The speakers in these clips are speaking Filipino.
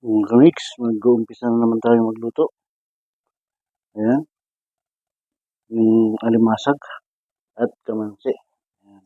Mga ka-mix, mag-uumpisa na naman tayo magluto. Ayan, yung alimasag at kamansi. Ayan,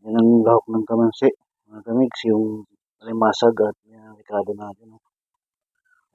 yan ang lahok ng kamansi. Mga ka-mix, yung alimasag at yung ricado natin.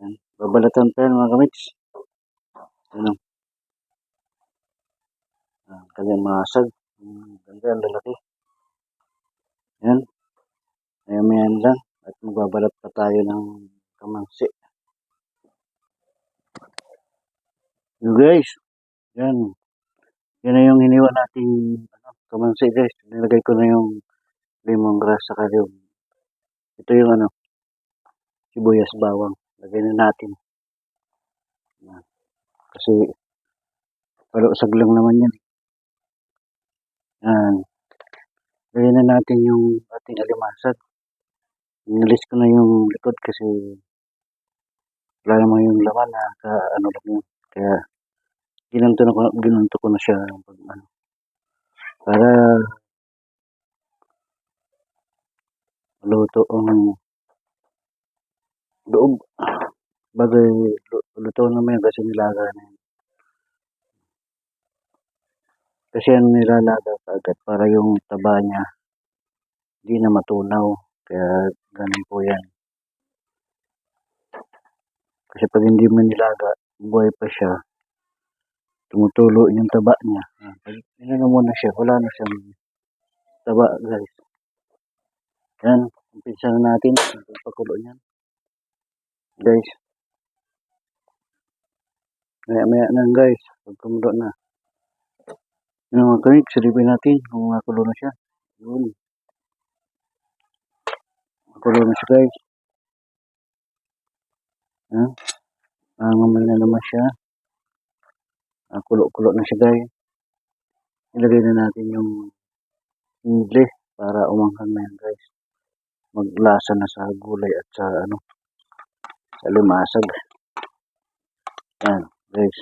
Ayan, babalatan pa yan mga ka-mix. Ayan, kalimasag. Ganda, ang lalaki. Ayan, maya-mayan lang. At magbabalat pa tayo ng kamansi. So guys, yan. Yan na yung hiniwa nating kamansi guys. Nilagay ko na yung lemongrass saka yung ito yung sibuyas bawang. Lagay na natin. Kasi palusag lang naman yan. Yan. Lagay na natin yung ating alimasag. Inalis ko na yung likod kasi wala naman yung laman na ano lang yun. Kaya ginanto ko na siya para maluto ang loob. Bagay luto naman kasi nilaga na yun. Kasi yan nilalaga agad para yung taba niya hindi na matunaw. Kaya ganun po yan. Kasi pag hindi mo nilaga, buhay pa siya, tumutulo yung taba niya. Pag inano muna siya, wala na siyang taba guys. Yan, umpisa na natin. Pakulo niyan. Guys. Maya na guys. Pag kumulo na. Yung mga kamik, silipin natin kung makulo na siya. Yun. Makulo na siya guys. Yan. Mamay na naman siya. Kulo-kulo na siya guys. Ilagay na natin yung sili para umanghang na yan guys. Maglasa na sa gulay at sa sa limasag. Yan guys.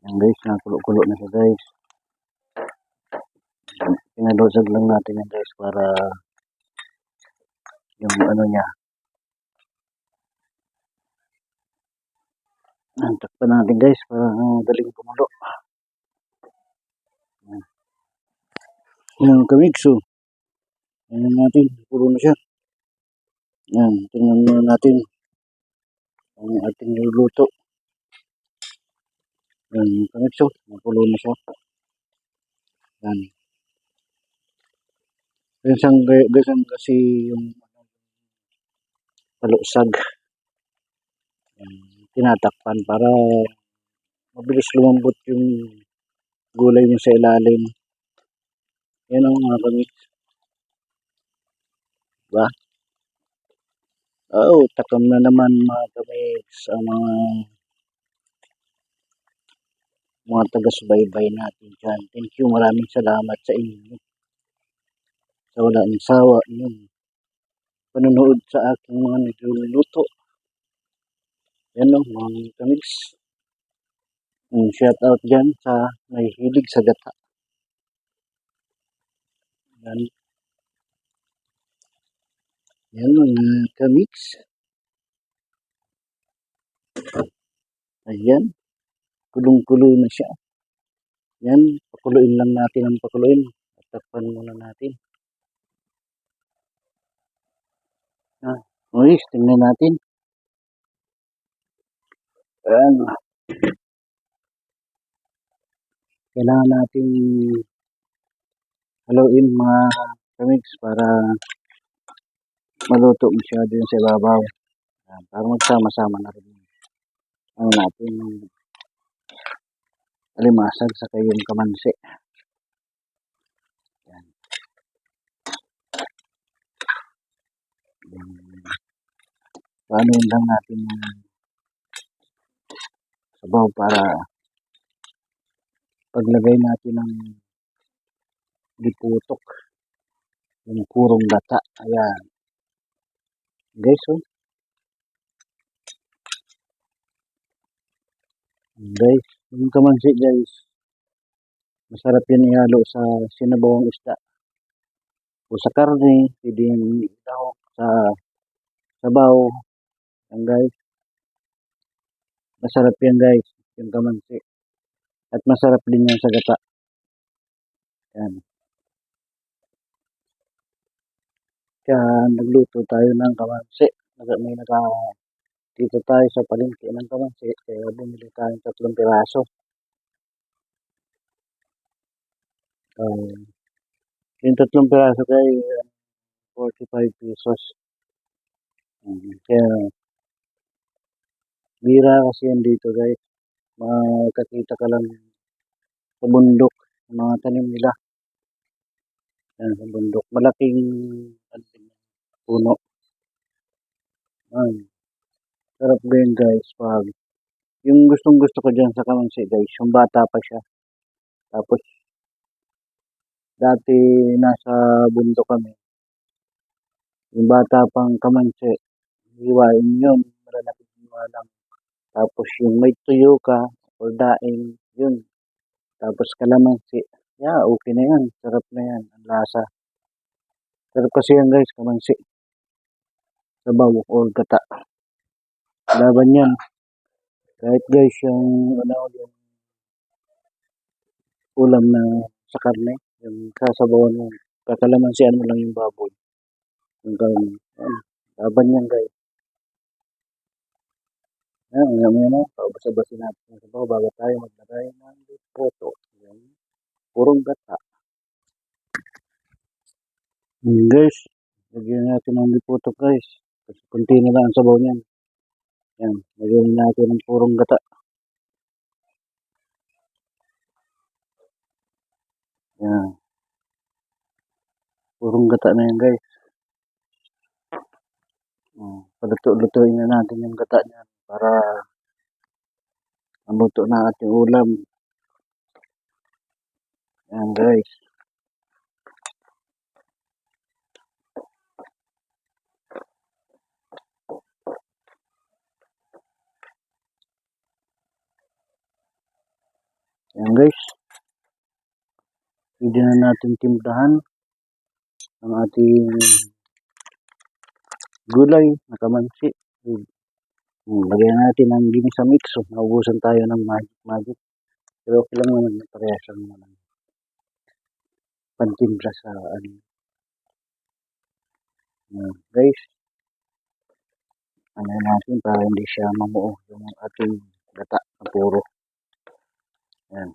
Yan guys, nakulo-kulo na siya guys. Pinadosag lang natin yan guys para yung niya. Takpan natin guys para daling kumulo. Yung kamikso. Tingnan natin, kulo na siya. Yan, tingnan muna natin ang ating niluluto. Yan, kamikso, kulo na siya. Yan. Ganyan kasi yung palusag. Yan, tinatakpan para mabilis lumambot yung gulay niya sa ilalim. Yan ang mga kamikso. Diba? Oh, takam na naman mga kamikso ang mga taga-subaybay natin dyan. Thank you, maraming salamat sa inyo. Sa walang sawa yung panonood sa aking mga nagluluto. Yan o, mga kamix. Shout out dyan sa may hilig sa gata. Yan. Yan mga kamix. Ayan. Kulong-kulo na siya. Yan. Pakuluin lang natin ang pakuluin. At takpan muna natin. Guys, tingnan natin. Ayan. Kailangan natin haluin mga kamix para maluto masyado yun sa ibabaw. Ayan. Para magsama-sama na rin. Natin alimasag sa kayong kamansi. Ayan. Paano lang natin sabaw para paglagay natin ng liputok yung kurong gata. Ayan guys, oh. Guys, yung kamansi guys, Masarap yan ihalo sa sinabawang isda o sa karne, pwede yan ilahok sa sabaw. Yan guys, masarap yan guys, yung kamansi. At masarap din yan sa gata. Yan. Kaya nagluto tayo ng kamansi. May dito tayo sa palengke ng kamansi. Kaya bumili tayo 3 piraso. Yung 3 piraso kay 45 pesos. Kaya bira kasi yan dito guys. Makakita ka lang sa bundok. Mga tanim nila. Yan, sa bundok. Malaking puno. Yan. Sarap din guys. Pag yung gustong gusto ko dyan sa kamansi guys, yung bata pa siya. Tapos dati nasa bundok kami. Yung bata pang kamansi, hiwain yun. Malalaki hiwa lang. Tapos yung may tuyo ka or daing, yun. Tapos kalamansi. Yeah, okay na yan. Sarap na yan. Ang lasa. Sarap kasi yan guys, kamansi. Sabaw or gata. Laban yan. Kahit guys, yung ulam na sa karne, yung kasabawan mo, kakalamansian mo lang yung baboy. Yung karne. Yan. Laban yan guys. Yan, ngayon mo, paubos-ubosin natin yung sabaw bago tayo maglagay ng puto. Yan. Purong gata. Guys, lagyan natin ng liputo guys. Kasi kunti na lang ang sabaw niyan. Yan, lagyan natin ng purong gata. Yan. Purong gata na yan guys. Paluto-lutuin na natin yung gata niyan para maluto na ating ulam. Yan guys. Yan guys. Pwede na natin timplahan ang ating gulay na kamansi. Lagyan natin ng ginisa mix. Naubusan tayo ng magic. Pero okay lang naman. Parehas lang naman. Pantimpla sa ano. Guys. Ano natin para hindi siya mamuo yung ating gata na puro. Yan.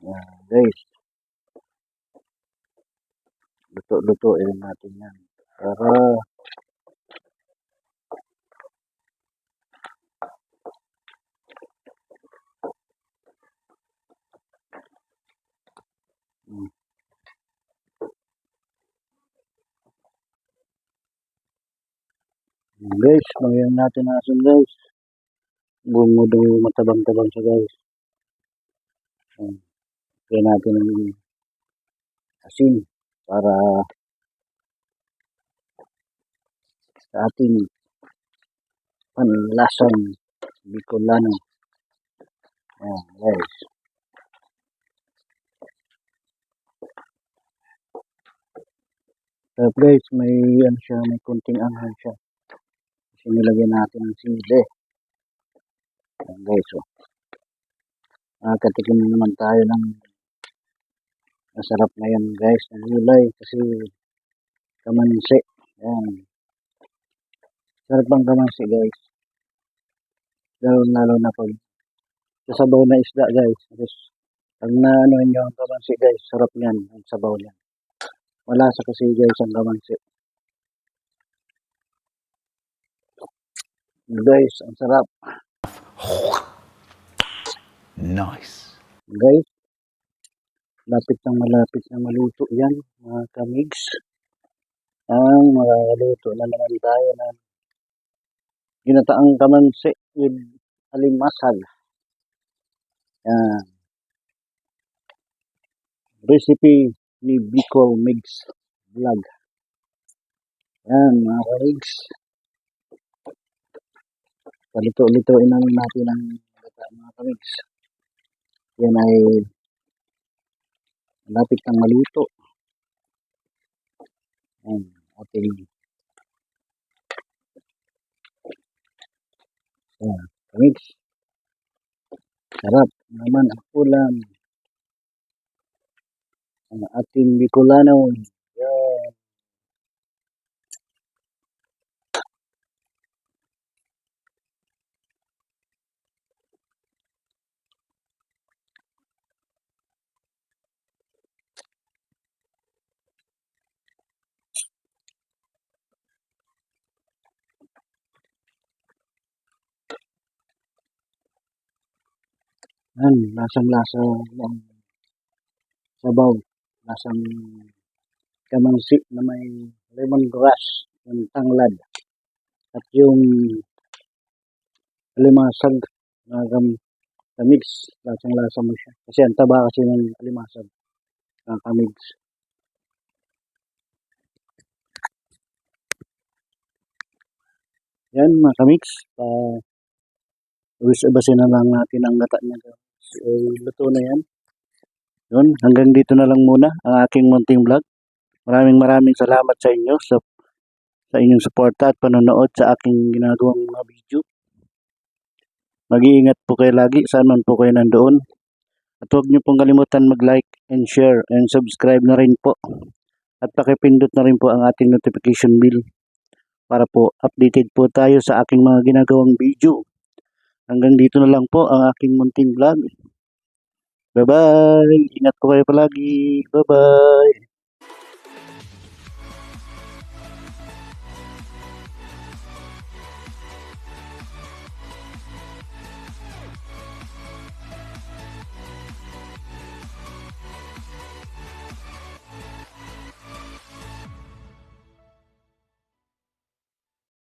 Yan guys. Luto-lutoin natin yan. Para guys, magyan natin ang asin guys. Bumudo matabang-tabang siya guys. Kaya natin ang asin para sa ating panlasang Bicolano. Ayan guys. So guys, may ano siya, may kunting anghang siya. Kasi nilagyan natin ng sili. Ayan guys, oh. Nakatikim naman tayo ng masarap na yan guys, ng gulay kasi kamansi. Ayan. Sarap ang kamansi guys. Lalo na pag sabaw na isda guys. Tapos pag naano nyo ang kamansi guys, sarap yan ang sabaw niyan. Malasa kasi guys ang kamansi. Guys, ang sarap. Nice. Guys, malapit na maluto yan mga kamigs. Ang makakaluto na naman tayo ng ginataang kamansi with alimasag. Yan. Recipe ni Bicol Mix. vlog. Yan mga kaligs. Palito-lituin namin natin ang gata mga kaligs. Yan ay malapit ng maluto. Yan ating kaligs. Sarap naman ang ulam. Ang ating Bicolano. Yan. Yan, lasang-lasa ng sabaw. Lasang kamansi na may lemongrass, yung tanglad. At yung alimasag na kamigs, lasang-lasa mo siya. Kasi ang taba kasi ng alimasag, kamigs. Yan mga kamigs, ubus-ubusin na lang natin ang gata niya. So, luto na yan. Yun, hanggang dito na lang muna ang aking munting vlog. Maraming salamat sa inyo sa inyong suporta at panonood sa aking ginagawang mga video. Mag-iingat po kayo lagi saan man po kayo nandoon. At huwag niyo pong kalimutan mag-like and share and subscribe na rin po. At pakipindot na rin po ang ating notification bell para po updated po tayo sa aking mga ginagawang video. Hanggang dito na lang po ang aking munting vlog. Bye-bye! Ingat po kayo palagi. Bye-bye!